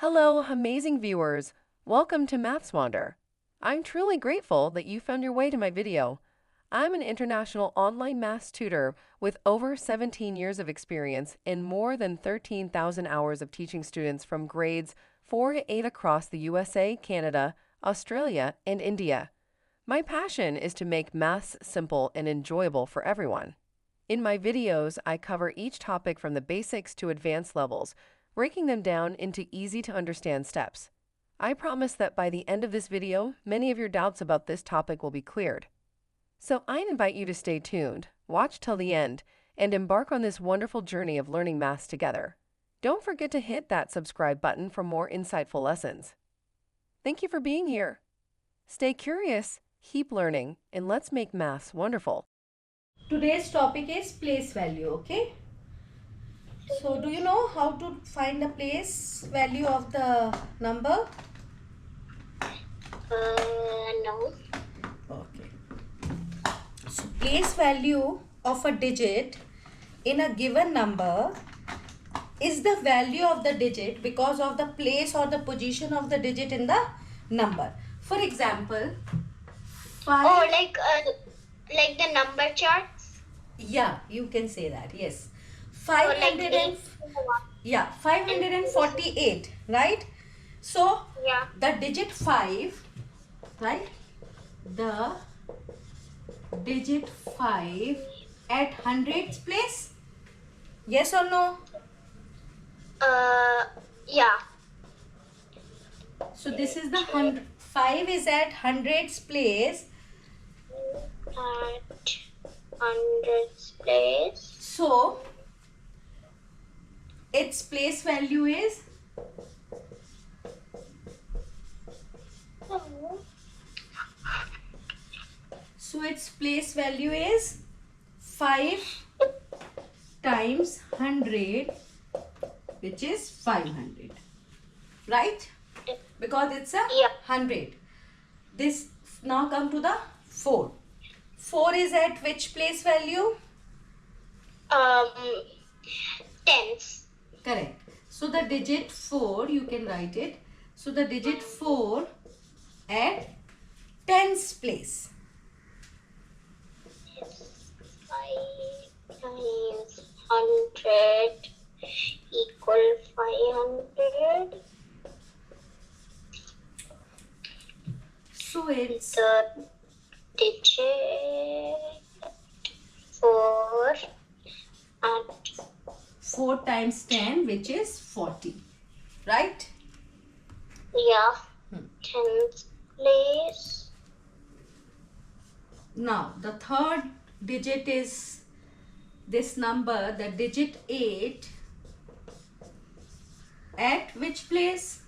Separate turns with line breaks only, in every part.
Hello, amazing viewers. Welcome to MathsWonder. I'm truly grateful that you found your way to my video. I'm an international online maths tutor with over 17 years of experience and more than 13,000 hours of teaching students from grades 4 to 8 across the USA, Canada, Australia, and India. My passion is to make maths simple and enjoyable for everyone. In my videos, I cover each topic from the basics to advanced levels, breaking them down into easy-to-understand steps. I promise that by the end of this video, many of your doubts about this topic will be cleared. So I invite you to stay tuned, watch till the end, and embark on this wonderful journey of learning maths together. Don't forget to hit that subscribe button for more insightful lessons. Thank you for being here. Stay curious, keep learning, and let's make maths wonderful.
Today's topic is place value, okay? So, do you know how to find the place value of the number?
No.
Okay. So, place value of a digit in a given number is the value of the digit because of the place or the position of the digit in the number. For example, 5.
Oh, like the number charts?
Yeah, you can say that, yes.
Or like
500 and 548, right? So
Yeah.
the digit 5, right? The digit 5 at hundreds place, yes or no?
Yeah.
So this is the 5 is at hundreds place.
At hundreds place.
So its place value is its place value is 5 times 100, which is 500, right? Because it's a 100. This now come to the 4. 4 is at which place value?
Tens.
Correct. So the digit 4, you can write it. So the digit 4 at tens place.
5 times 100 equal 500.
So it's
The digit 4 at
4 times 10, which is 40, right?
tens place.
Now the third digit is this number, the digit 8 at which place?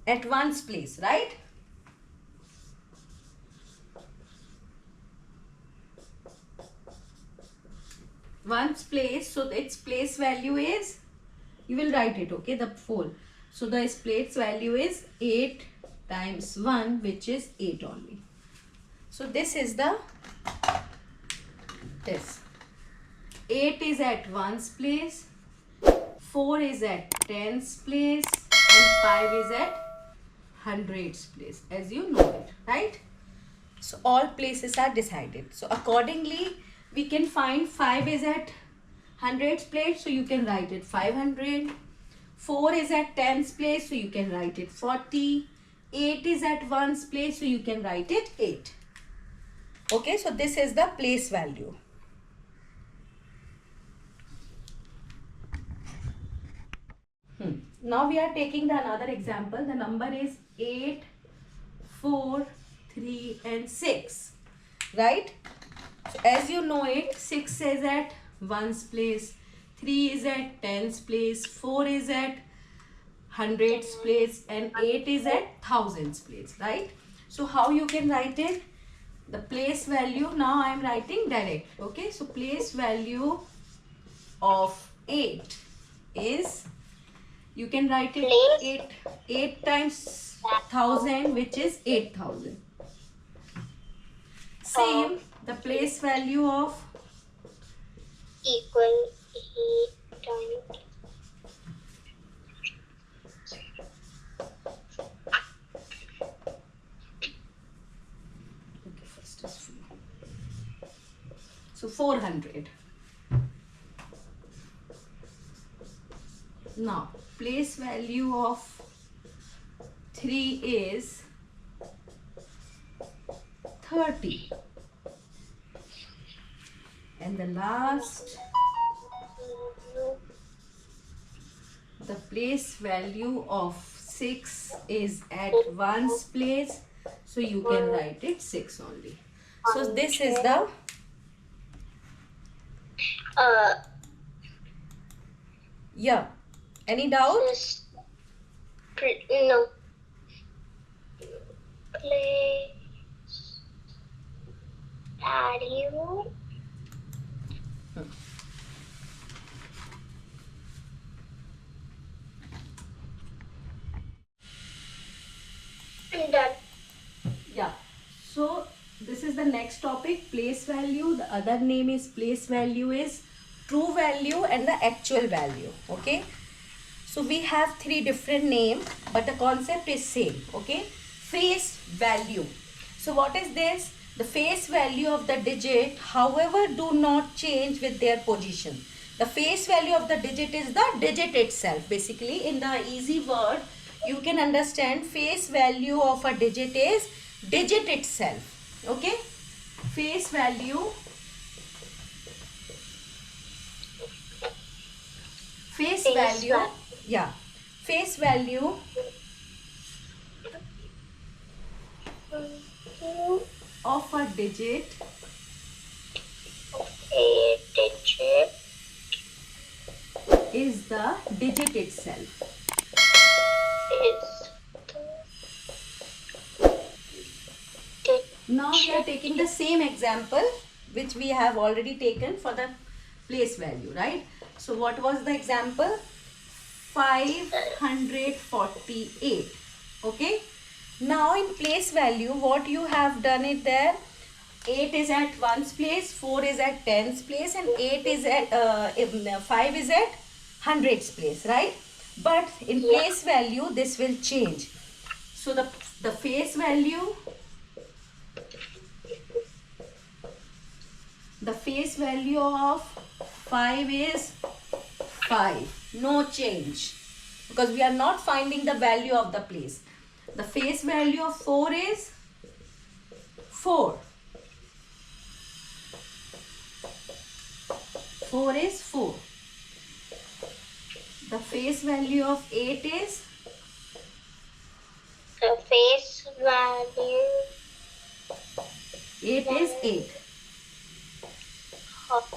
At ones place, right? Ones place, so its place value is, you will write it, okay, the 4. So the place value is 8 times 1, which is 8 only. So this is the this. 8 is at ones place, 4 is at tens place, and 5 is at hundreds place, as you know it, right? So all places are decided. So accordingly, we can find 5 is at hundreds place, so you can write it 500. 4 is at tens place, so you can write it 40. 8 is at ones place, so you can write it 8. Okay, so this is the place value. Now we are taking the another example. The number is 8, 4, 3 and 6, right? So as you know it, 6 is at ones place, 3 is at tens place, 4 is at hundreds place, and 8 is at thousands place, right? So how you can write it? The place value, now I am writing direct, okay? So place value of 8 is, you can write it 8 times 1000, which is 8000. Same, the place value of
Equal 8 times
400. Now place value of 3 is 30. And the last, the place value of 6 is at 1's place, so you can write it 6 only. So this is the yeah. Any doubt?
No. Place value. I'm done.
Yeah. So this is the next topic, place value. The other name is place value is true value and the actual value. Okay. So we have 3 different names, but the concept is same. Okay. Face value. So what is this? The face value of the digit, however, do not change with their position. The face value of the digit is the digit itself. Basically, in the easy word, you can understand face value of a digit is digit itself. Okay. Face value. Face value. Yeah. Face value of a digit is the digit itself. Now we are taking the same example which we have already taken for the place value, right? So what was the example? 548. Okay. Now in place value, what you have done it there, 8 is at 1's place, 4 is at 10's place, and 8 is at 5 is at 100's place, right? But in place value, this will change. So the face value, the face value of 5 is 5. No change, because we are not finding the value of the place. The face value of 4 is 4. 4 is 4. The face value of 8 is?
The face value
8 is 8.
of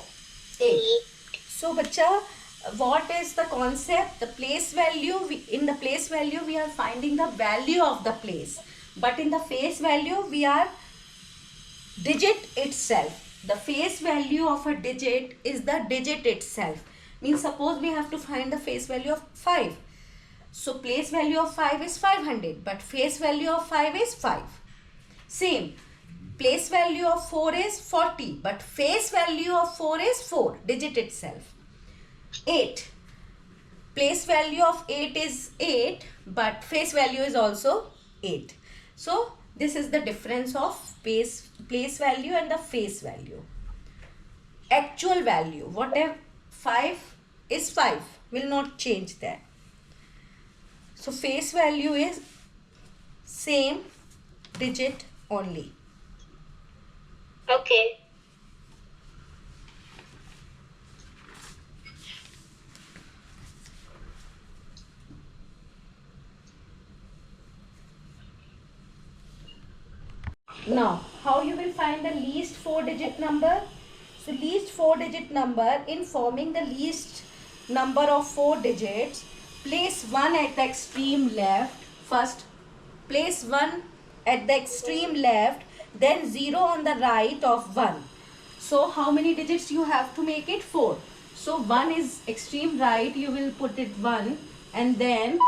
8. So, bacha, what is the concept? The place value, in the place value, we are finding the value of the place. But in the face value, we are digit itself. The face value of a digit is the digit itself. Means suppose we have to find the face value of 5. So place value of 5 is 500, but face value of 5 is 5. Same. Place value of 4 is 40, but face value of 4 is 4, digit itself. 8. Place value of 8 is 8, but face value is also 8. So this is the difference of place value and the face value. Actual value, whatever 5 is 5, will not change that. So face value is same digit only.
Okay.
Now, how you will find the least 4-digit number? So, least 4-digit number, in forming the least number of 4 digits, place 1 at the extreme left. First, place 1 at the extreme left, then 0 on the right of 1. So, how many digits you have to make it? 4. So, 1 is extreme right, you will put it 1, and then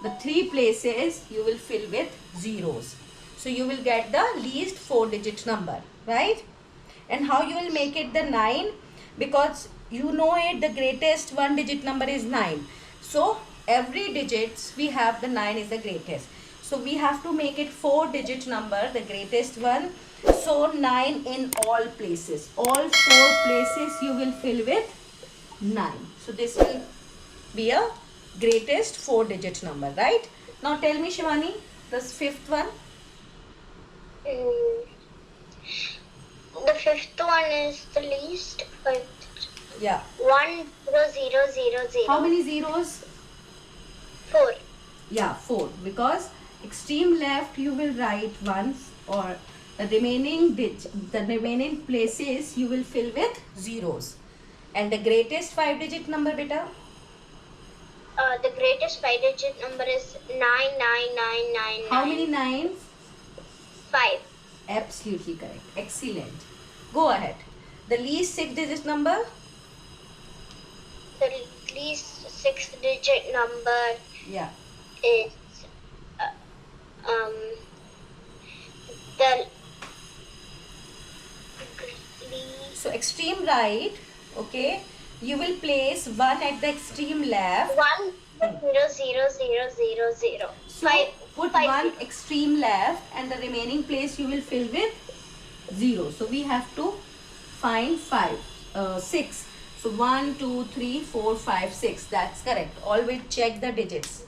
the 3 places you will fill with zeros. So you will get the least 4-digit number, right? And how you will make it the 9? Because you know it, the greatest 1-digit number is 9. So every digits we have the 9 is the greatest. So we have to make it 4-digit number, the greatest one. So 9 in all places. All 4 places you will fill with 9. So this will be a greatest 4-digit number, right? Now tell me, Shivani, the fifth one.
Mm, the fifth one is the least.
Yeah.
10000.
How many zeros?
4.
Yeah, 4. Because extreme left you will write 1, or the remaining places you will fill with zeros. And the greatest 5-digit number, beta?
The greatest 5-digit number is 99999.
How many nines?
5.
Absolutely correct. Excellent. Go ahead. The least 6-digit number?
The least 6-digit number
Yeah.
is the least.
So extreme right, okay, you will place 1 at the extreme left.
1000000.
So put 1 extreme left and the remaining place you will fill with 0. So we have to find 6. So 1, 2, 3, 4, 5, 6. That's correct. Always check the digits.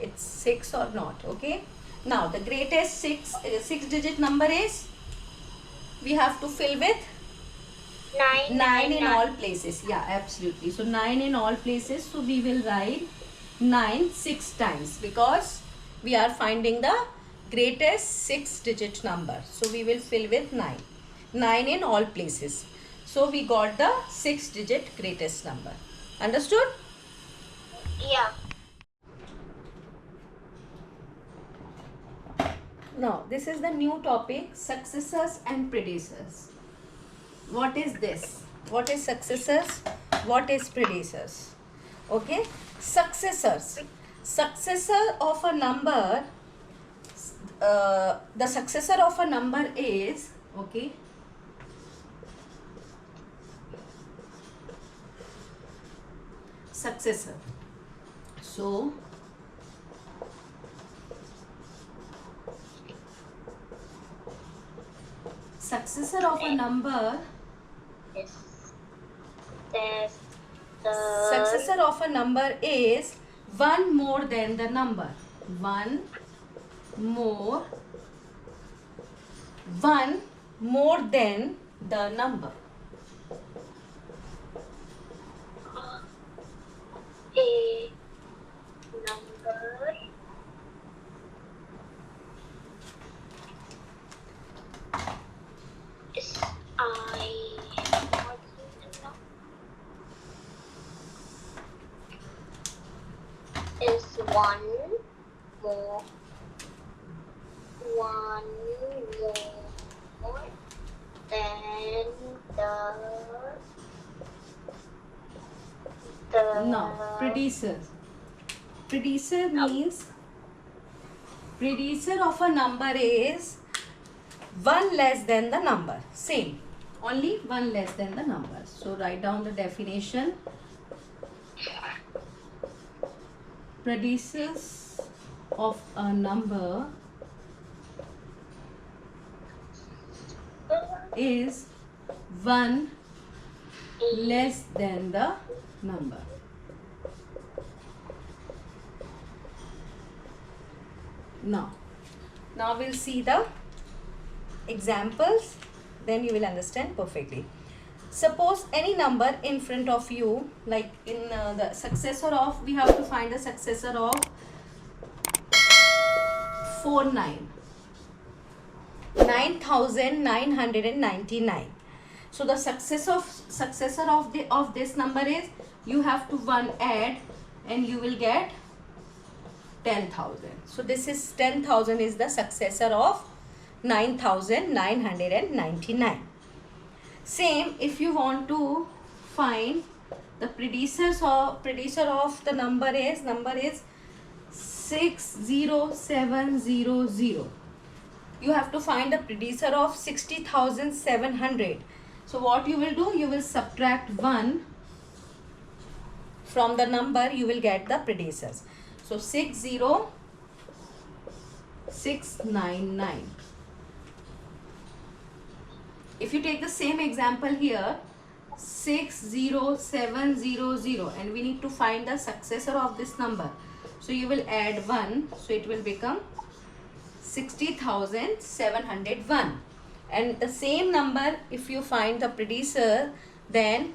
It's 6 or not. Okay. Now the greatest 6-digit number is, we have to fill with 9 in all places. Yeah, absolutely. So 9 in all places. So we will write 9 6 times because we are finding the greatest 6-digit number. So we will fill with 9. 9 in all places. So we got the 6-digit greatest number. Understood?
Yeah.
Now this is the new topic, successors and predecessors. What is this? What is successors? What is predecessors? Okay, successors. Successor of a number, the successor of a number is, okay, successor. So successor of a number, successor of a number is 1 more than the number. 1 more than the number.
A number is is 1 more than the
Now, predecessor. Predecessor means, predecessor of a number is 1 less than the number. Same. Only 1 less than the number. So write down the definition. Predecessor of a number is 1 less than the number. Now we'll see the examples, then you will understand perfectly. Suppose any number in front of you, like in the successor of, we have to find the successor of 9,999. So the successor of this number is, you have to 1 add and you will get 10,000. So this is 10,000 is the successor of 9,999. Same, if you want to find the predecessor of the number is 60700. You have to find the predecessor of 60,700. So what you will do, you will subtract 1 from the number, you will get the predecessors. So 60699. if you take the same example here, 60700, and we need to find the successor of this number. So you will add 1, so it will become 60,701. And the same number, if you find the predecessor, then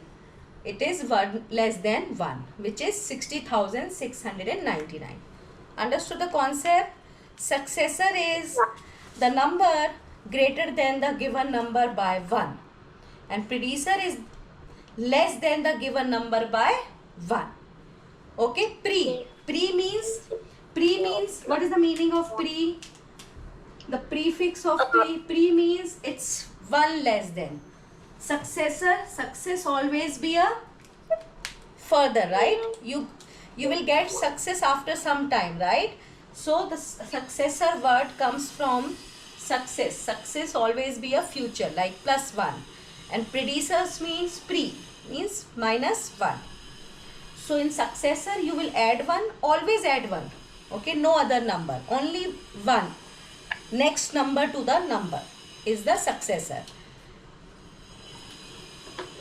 it is 1 less than 1, which is 60,699. Understood the concept? Successor is the number greater than the given number by 1, and predecessor is less than the given number by 1. Okay, pre means what is the meaning of pre? The prefix of pre means it's 1 less than. Successor, success always be a further, right? You will get success after some time, right? So the successor word comes from success. Success always be a future, like +1. And predecessors means pre, means -1. So in successor you will add 1, always add 1. Okay, no other number, only 1. Next number to the number is the successor.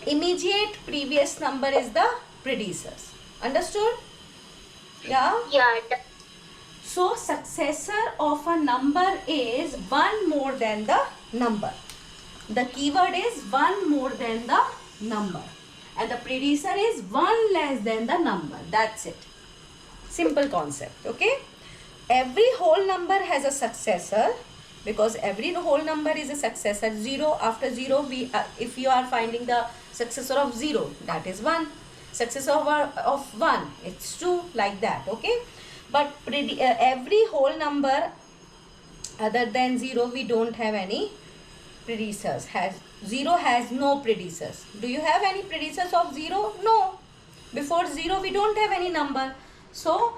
Immediate previous number is the predecessors. Understood? Yeah?
Yeah.
So successor of a number is 1 more than the number. The keyword is 1 more than the number. And the predecessor is 1 less than the number. That's it. Simple concept. Okay? Every whole number has a successor, because every whole number is a successor. 0, after 0, if you are finding the successor of 0, that is 1. Successor of 1, it's 2, like that. Okay? But every whole number other than 0, we don't have any predecessors. 0 has no predecessors. Do you have any predecessors of 0? No. Before 0, we don't have any number. So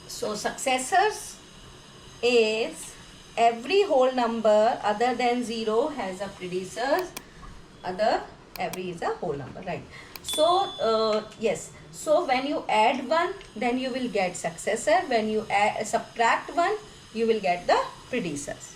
successors is every whole number other than 0 has a predecessor. Every is a whole number, right? So yes. So when you add 1, then you will get successor. When you subtract 1, you will get the predecessors.